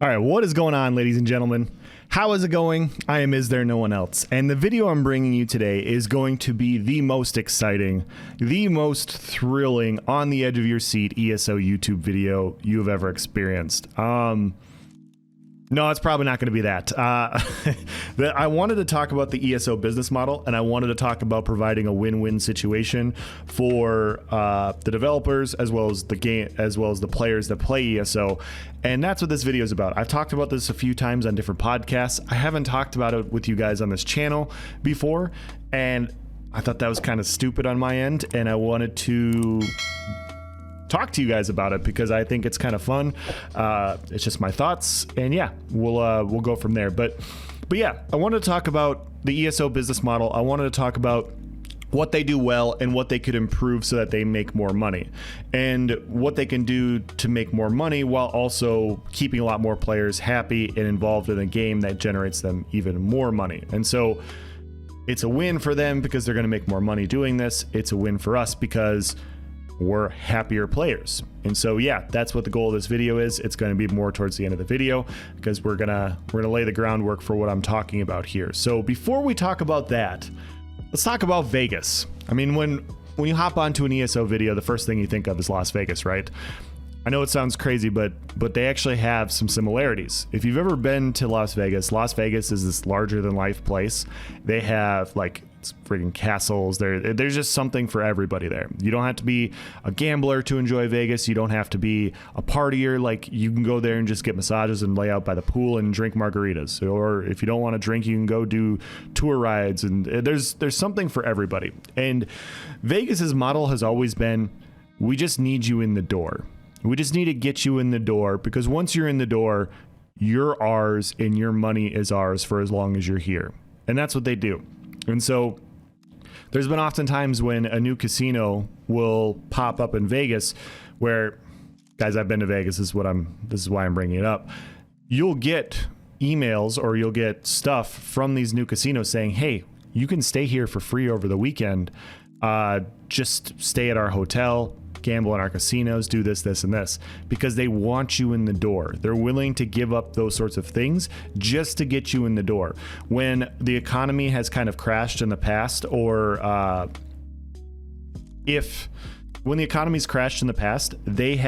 All right, what is going on, ladies and gentlemen? How is it going? I am Is There No One Else? And the video I'm bringing you today is going to be the most exciting, the most thrilling, on the edge of your seat ESO YouTube video you've ever experienced. No, it's probably not going to be that. I wanted to talk about the ESO business model, and I wanted to talk about providing a win-win situation for the developers as well as the game, as well as the players that play ESO. And that's what this video is about. I've talked about this a few times on different podcasts. I haven't talked about it with you guys on this channel before, and I thought that was kind of stupid on my end, and I wanted to talk to you guys about it because I think it's kind of fun. It's just my thoughts, and yeah, we'll go from there. But yeah, I wanted to talk about the ESO business model. I wanted to talk about what they do well and what they could improve so that they make more money, and what they can do to make more money while also keeping a lot more players happy and involved in a game that generates them even more money. And so it's a win for them because they're going to make more money doing this. It's a win for us because we're happier players. And so yeah, that's what the goal of this video is. It's going to be more towards the end of the video because we're gonna lay the groundwork for what I'm talking about here. So before we talk about that, let's talk about Vegas. I mean, when you hop onto an ESO video, the first thing you think of is Las Vegas, right? I know it sounds crazy, but they actually have some similarities. If you've ever been to Las Vegas is this larger than life place. They have like friggin' castles. There's just something for everybody there. You don't have to be a gambler to enjoy Vegas. You don't have to be a partier. Like, you can go there and just get massages and lay out by the pool and drink margaritas. Or if you don't want to drink, you can go do tour rides. And there's something for everybody. And Vegas's model has always been, we just need you in the door. We just need to get you in the door, because once you're in the door, you're ours and your money is ours for as long as you're here. And that's what they do. And so there's been often times when a new casino will pop up in Vegas where, guys, I've been to Vegas. This is why I'm bringing it up. You'll get emails or you'll get stuff from these new casinos saying, hey, you can stay here for free over the weekend. Just stay at our hotel, gamble in our casinos, do this, this, and this, because they want you in the door. They're willing to give up those sorts of things just to get you in the door. When the economy has kind of crashed in the past, or when the economy's crashed in the past, they've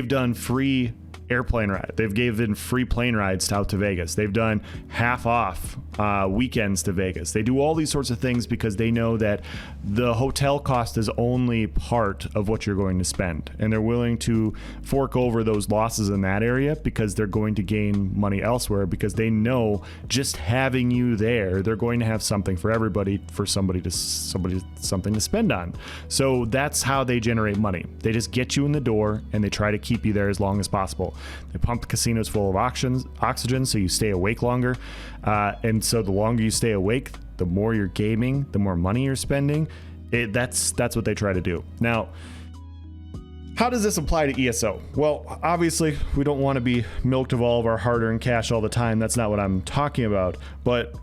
done free airplane ride. They've given free plane rides out to Vegas. They've done half off weekends to Vegas. They do all these sorts of things because they know that the hotel cost is only part of what you're going to spend. And they're willing to fork over those losses in that area because they're going to gain money elsewhere, because they know just having you there, they're going to have something for everybody, for something to spend on. So that's how they generate money. They just get you in the door and they try to keep you there as long as possible. They pump the casinos full of oxygen so you stay awake longer. And so the longer you stay awake, the more you're gaming, the more money you're spending. That's what they try to do. Now, how does this apply to ESO? Well, obviously, we don't want to be milked of all of our hard-earned cash all the time. That's not what I'm talking about. But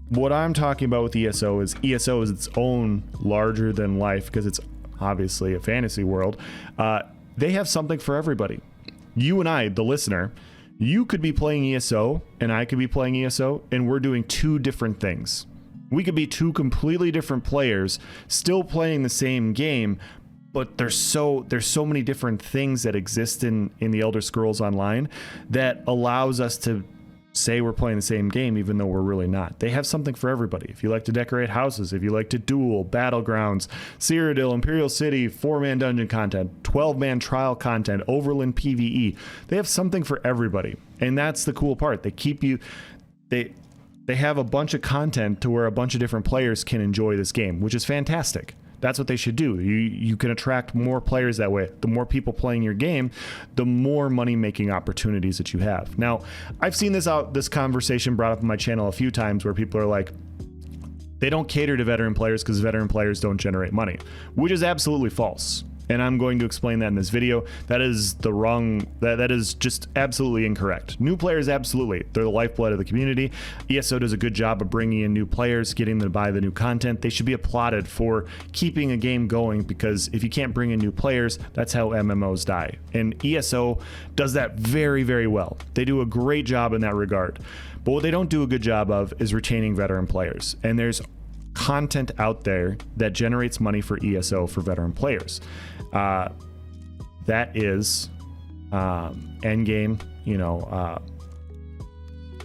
what I'm talking about with ESO is its own larger than life, because it's obviously a fantasy world. They have something for everybody. You and I, the listener, you could be playing ESO and I could be playing ESO, and we're doing two different things. We could be two completely different players still playing the same game, but there's so many different things that exist in the Elder Scrolls Online that allows us to say we're playing the same game even though we're really not. They have something for everybody. If you like to decorate houses, if you like to duel, Battlegrounds, Cyrodiil, Imperial City, 4-man dungeon content, 12-man trial content, Overland PvE, they have something for everybody. And that's the cool part. They keep you, they have a bunch of content to where a bunch of different players can enjoy this game, which is fantastic. That's what they should do. You can attract more players that way. The more people playing your game, the more money-making opportunities that you have. Now, I've seen this conversation brought up on my channel a few times where people are like, they don't cater to veteran players because veteran players don't generate money, which is absolutely false. And I'm going to explain that in this video. That is that is just absolutely incorrect. New players, absolutely. They're the lifeblood of the community. ESO does a good job of bringing in new players, getting them to buy the new content. They should be applauded for keeping a game going, because if you can't bring in new players, that's how MMOs die. And ESO does that very, very well. They do a great job in that regard. But what they don't do a good job of is retaining veteran players. And there's content out there that generates money for ESO for veteran players. That is endgame,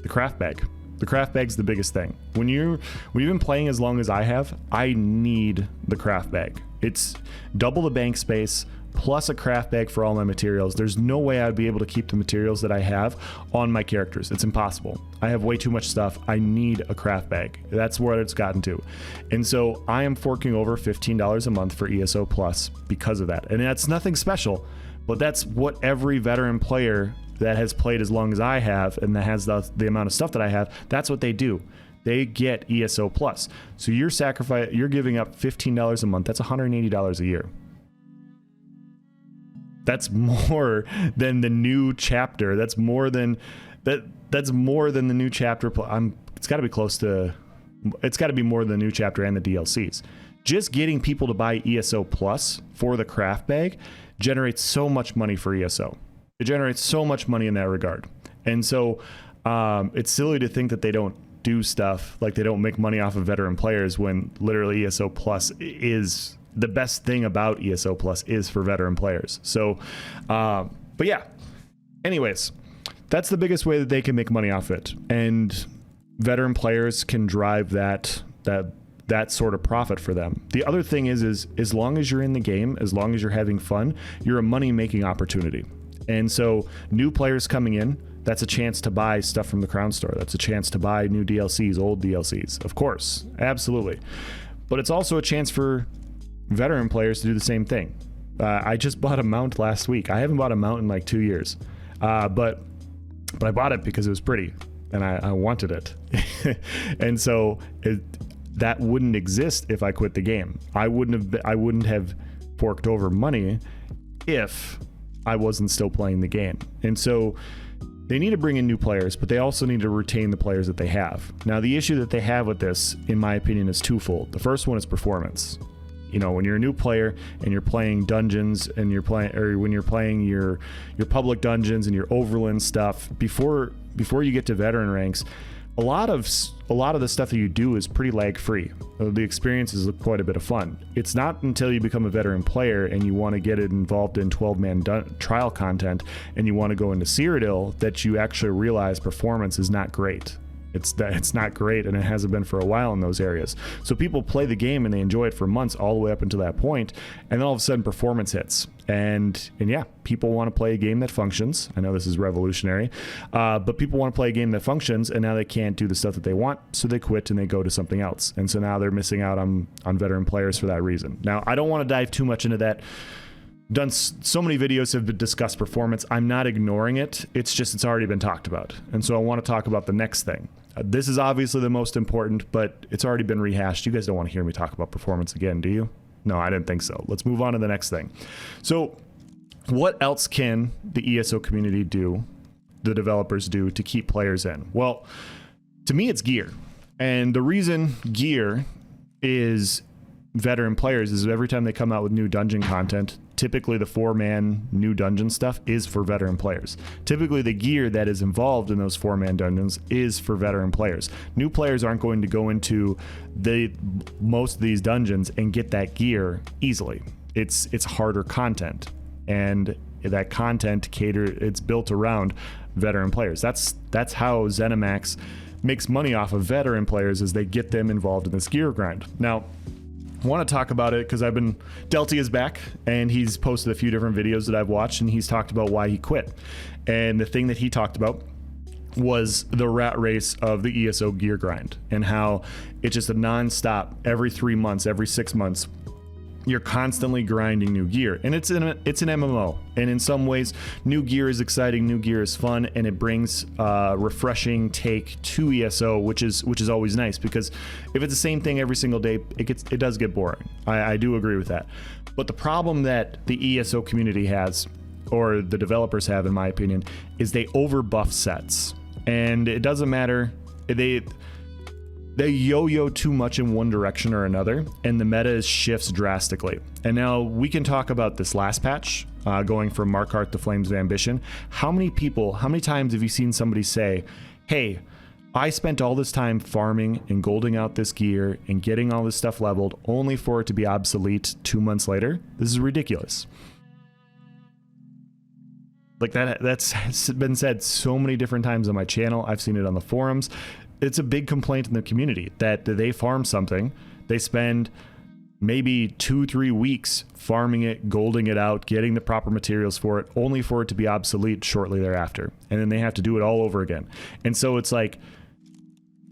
the craft bag. The craft bag's the biggest thing. When you've been playing as long as I have, I need the craft bag. It's double the bank space plus a craft bag for all my materials. There's no way I'd be able to keep the materials that I have on my characters. It's impossible. I have way too much stuff. I need a craft bag. That's where it's gotten to. And so I am forking over $15 a month for ESO Plus because of that. And that's nothing special, but that's what every veteran player that has played as long as I have and that has the amount of stuff that I have, that's what they do. They get ESO Plus. So you're giving up $15 a month. That's $180 a year. That's more than the new chapter. That's more than the new chapter. It's got to be close to. It's got to be more than the new chapter and the DLCs. Just getting people to buy ESO Plus for the craft bag generates so much money for ESO. It generates so much money in that regard. And so it's silly to think that they don't do stuff, like they don't make money off of veteran players, when literally ESO Plus is the best thing about ESO Plus is for veteran players. So, but yeah, anyways, that's the biggest way that they can make money off it. And veteran players can drive that sort of profit for them. The other thing is as long as you're in the game, as long as you're having fun, you're a money making opportunity. And so new players coming in, that's a chance to buy stuff from the Crown Store. That's a chance to buy new DLCs, old DLCs, of course, absolutely. But it's also a chance for veteran players to do the same thing. I just bought a mount last week. I haven't bought a mount in like 2 years, but I bought it because it was pretty and I wanted it. And so that wouldn't exist if I quit the game. I wouldn't have forked over money if I wasn't still playing the game. And so they need to bring in new players, but they also need to retain the players that they have. Now, the issue that they have with this, in my opinion, is twofold. The first one is performance. When you're a new player and you're playing dungeons and when you're playing your public dungeons and your overland stuff, before you get to veteran ranks, a lot of the stuff that you do is pretty lag free. The experience is quite a bit of fun. It's not until you become a veteran player and you want to get it involved in 12-man trial content and you want to go into Cyrodiil that you actually realize performance is not great. It's not great, and it hasn't been for a while in those areas. So people play the game and they enjoy it for months all the way up until that point, and then all of a sudden performance hits. And yeah, people want to play a game that functions. I know this is revolutionary, but people want to play a game that functions, and now they can't do the stuff that they want, so they quit and they go to something else. And so now they're missing out on veteran players for that reason. Now, I don't want to dive too much into that. Done so many videos have discussed performance. I'm not ignoring it. It's already been talked about. And so I want to talk about the next thing. This is obviously the most important, but it's already been rehashed. You guys don't want to hear me talk about performance again, do you? No, I didn't think so. Let's move on to the next thing. So what else can the ESO community do, the developers do, to keep players in? Well, to me, it's gear. And the reason gear is veteran players is every time they come out with new dungeon content, typically the 4-man new dungeon stuff is for veteran players. Typically the gear that is involved in those 4-man dungeons is for veteran players. New players aren't going to go into most of these dungeons and get that gear easily. It's harder content, and that content it's built around veteran players. That's how ZeniMax makes money off of veteran players, is they get them involved in this gear grind. Now, I want to talk about it because Delty is back, and he's posted a few different videos that I've watched, and he's talked about why he quit. And the thing that he talked about was the rat race of the ESO gear grind, and how it's just a non-stop every 3 months, every 6 months. you're constantly grinding new gear, and it's an MMO, and in some ways new gear is exciting, new gear is fun, and it brings a refreshing take to ESO, which is always nice, because if it's the same thing every single day, it does get boring. I do agree with that. But the problem that the ESO community has, or the developers have, in my opinion, is they overbuff sets, and it doesn't matter, they yo-yo too much in one direction or another, and the meta shifts drastically. And now we can talk about this last patch, going from Markarth to Flames of Ambition. How many times have you seen somebody say, hey, I spent all this time farming and golding out this gear and getting all this stuff leveled only for it to be obsolete 2 months later? This is ridiculous. Like that's been said so many different times on my channel. I've seen it on the forums. It's a big complaint in the community that they farm something, they spend maybe 2-3 weeks farming it, golding it out, getting the proper materials for it, only for it to be obsolete shortly thereafter. And then they have to do it all over again. And so it's like,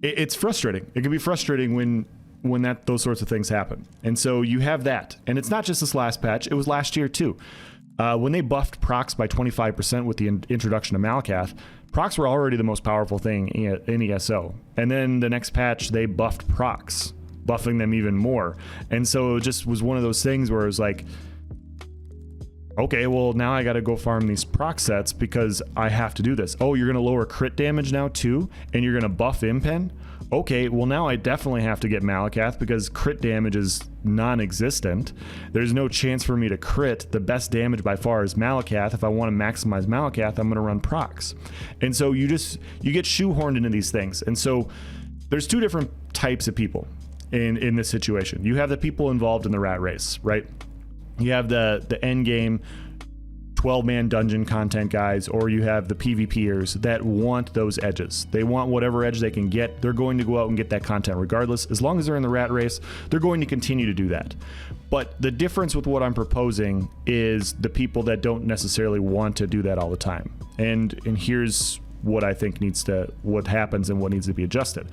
it's frustrating. It can be frustrating when those sorts of things happen. And so you have that. And it's not just this last patch, it was last year too. When they buffed procs by 25% with the introduction of Malakath, procs were already the most powerful thing in ESO. And then the next patch, they buffed procs, buffing them even more. And so it just was one of those things where it was like, okay, well, now I got to go farm these proc sets because I have to do this. Oh, you're going to lower crit damage now too? And you're going to buff Impen? Okay, well, now I definitely have to get Malakath because crit damage is non-existent. There's no chance for me to crit. The best damage by far is Malakath. If I want to maximize Malakath, I'm going to run procs. And so you get shoehorned into these things. And so there's two different types of people in this situation. You have the people involved in the rat race, right? You have the end game 12-man dungeon content guys, or you have the PvPers that want those edges. They want whatever edge they can get. They're going to go out and get that content regardless. As long as they're in the rat race, they're going to continue to do that. But the difference with what I'm proposing is the people that don't necessarily want to do that all the time. And here's what I think what happens and what needs to be adjusted.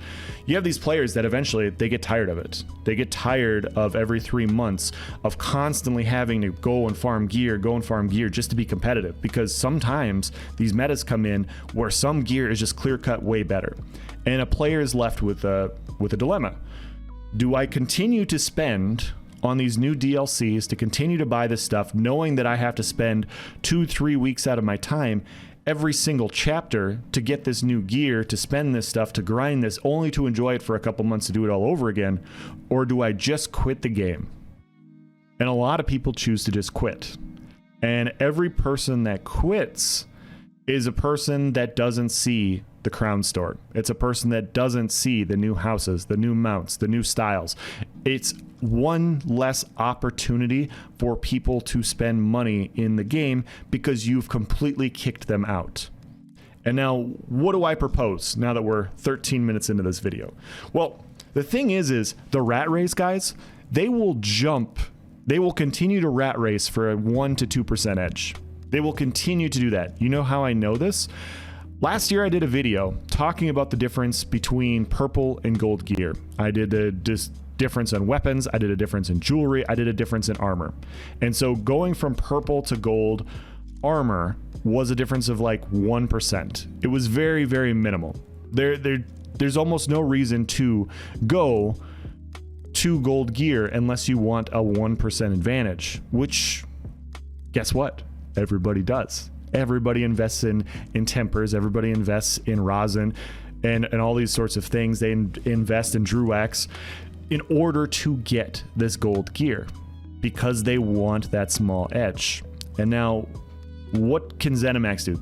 You have these players that eventually they get tired of it. They get tired of every 3 months of constantly having to go and farm gear just to be competitive, because sometimes these metas come in where some gear is just clear cut way better. And a player is left with a dilemma. Do I continue to spend on these new DLCs to continue to buy this stuff, knowing that I have to spend 2-3 weeks out of my time every single chapter to get this new gear, to spend this stuff, to grind this, only to enjoy it for a couple months to do it all over again? Or do I just quit the game? And a lot of people choose to just quit. And every person that quits is a person that doesn't see the crown store. It's a person that doesn't see the new houses, the new mounts, the new styles. It's one less opportunity for people to spend money in the game because you've completely kicked them out. And now, what do I propose now that we're 13 minutes into this video? Well, the thing is the rat race guys, they will continue to rat race for a 1 to 2% edge. They will continue to do that. You know how I know this? Last year I did a video talking about the difference between purple and gold gear. I did a difference in weapons, I did a difference in jewelry, I did a difference in armor. And so going from purple to gold armor was a difference of like 1%. It was very, very minimal. There's almost no reason to go to gold gear unless you want a 1% advantage, which, guess what? Everybody does. Everybody invests in tempers, everybody invests in rosin and all these sorts of things. They invest in Druax in order to get this gold gear because they want that small edge. And now, what can ZeniMax do?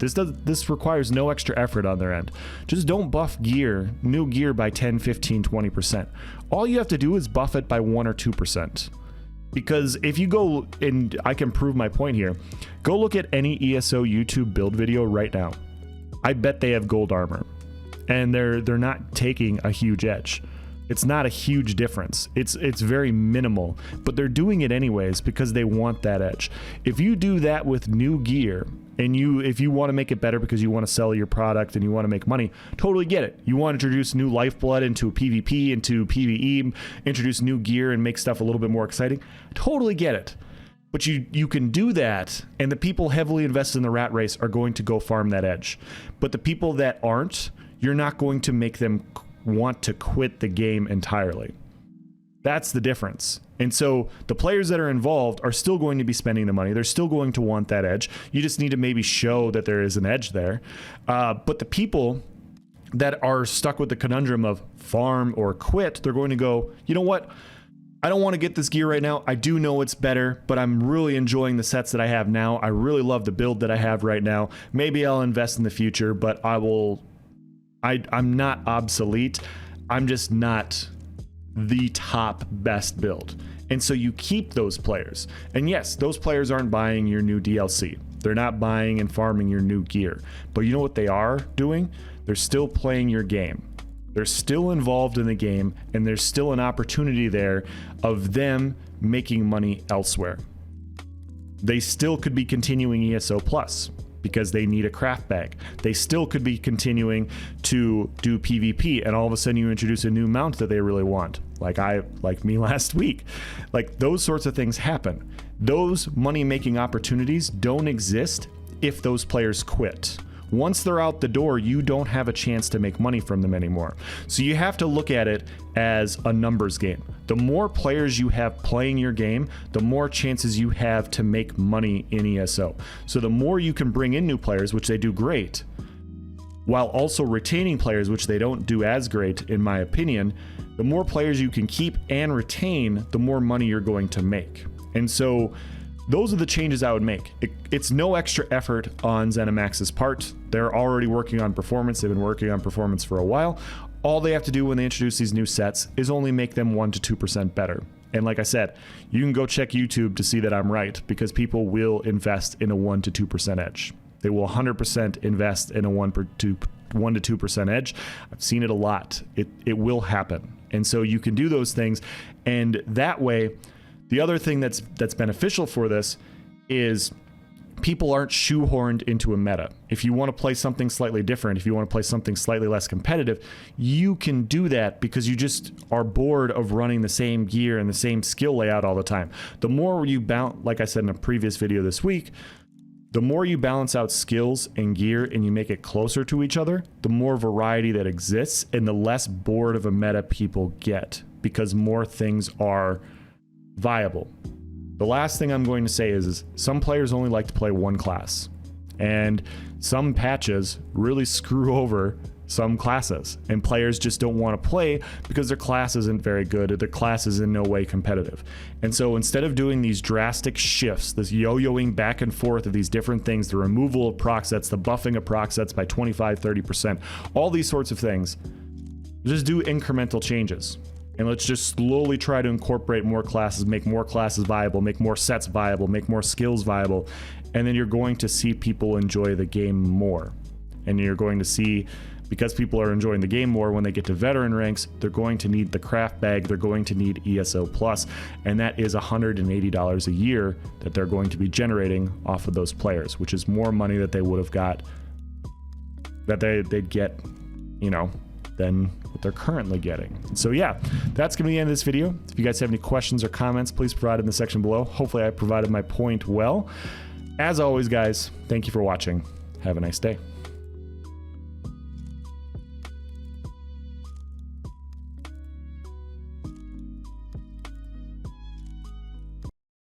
This requires no extra effort on their end. Just don't buff new gear by 10, 15, 20%. All you have to do is buff it by 1 or 2%. Because if you go, and I can prove my point here, go look at any ESO YouTube build video right now. I bet they have gold armor, and they're not taking a huge edge. It's not a huge difference. It's very minimal, but they're doing it anyways because they want that edge. If you do that with new gear, and if you want to make it better because you want to sell your product and you want to make money, totally get it. You want to introduce new lifeblood into PvP, into PvE, introduce new gear and make stuff a little bit more exciting, totally get it. But you can do that, and the people heavily invested in the rat race are going to go farm that edge. But the people that aren't, you're not going to make them want to quit the game entirely. That's the difference. And so the players that are involved are still going to be spending the money. They're still going to want that edge. You just need to maybe show that there is an edge there. But the people that are stuck with the conundrum of farm or quit, they're going to go, you know what? I don't want to get this gear right now. I do know it's better, but I'm really enjoying the sets that I have now. I really love the build that I have right now. Maybe I'll invest in the future, but I'm not obsolete. I'm just not the top best build. And so you keep those players. And yes, those players aren't buying your new DLC. They're not buying and farming your new gear. But you know what they are doing? They're still playing your game. They're still involved in the game, and there's still an opportunity there of them making money elsewhere. They still could be continuing ESO Plus because they need a craft bag. They still could be continuing to do PvP, and all of a sudden you introduce a new mount that they really want, like me last week. Like, those sorts of things happen. Those money-making opportunities don't exist if those players quit. Once they're out the door, you don't have a chance to make money from them anymore. So you have to look at it as a numbers game. The more players you have playing your game, the more chances you have to make money in ESO. So the more you can bring in new players, which they do great, while also retaining players, which they don't do as great, in my opinion, the more players you can keep and retain, the more money you're going to make. And so those are the changes I would make. It's no extra effort on ZeniMax's part. They're already working on performance. They've been working on performance for a while. All they have to do when they introduce these new sets is only make them 1% to 2% better. And like I said, you can go check YouTube to see that I'm right, because people will invest in a 1% to 2% edge. They will 100% invest in a 1% to 2% edge. I've seen it a lot. It will happen. And so you can do those things. And that way, the other thing that's beneficial for this is people aren't shoehorned into a meta. If you want to play something slightly different, if you want to play something slightly less competitive, you can do that because you just are bored of running the same gear and the same skill layout all the time. The more you balance, like I said in a previous video this week, the more you balance out skills and gear and you make it closer to each other, the more variety that exists and the less bored of a meta people get, because more things are viable. The last thing I'm going to say is some players only like to play one class, and some patches really screw over some classes, and players just don't want to play because their class isn't very good, or their class is in no way competitive. And so instead of doing these drastic shifts, this yo-yoing back and forth of these different things, the removal of proc sets, the buffing of proc sets by 25-30%, all these sorts of things, just do incremental changes. And let's just slowly try to incorporate more classes, make more classes viable, make more sets viable, make more skills viable. And then you're going to see people enjoy the game more. And you're going to see, because people are enjoying the game more, when they get to veteran ranks, they're going to need the craft bag, they're going to need ESO Plus, and that is $180 a year that they're going to be generating off of those players, which is more money that they would have got, that they'd get, you know, than what they're currently getting. So yeah, that's gonna be the end of this video. If you guys have any questions or comments, please provide in the section below. Hopefully I provided my point well. As always, guys, thank you for watching. Have a nice day.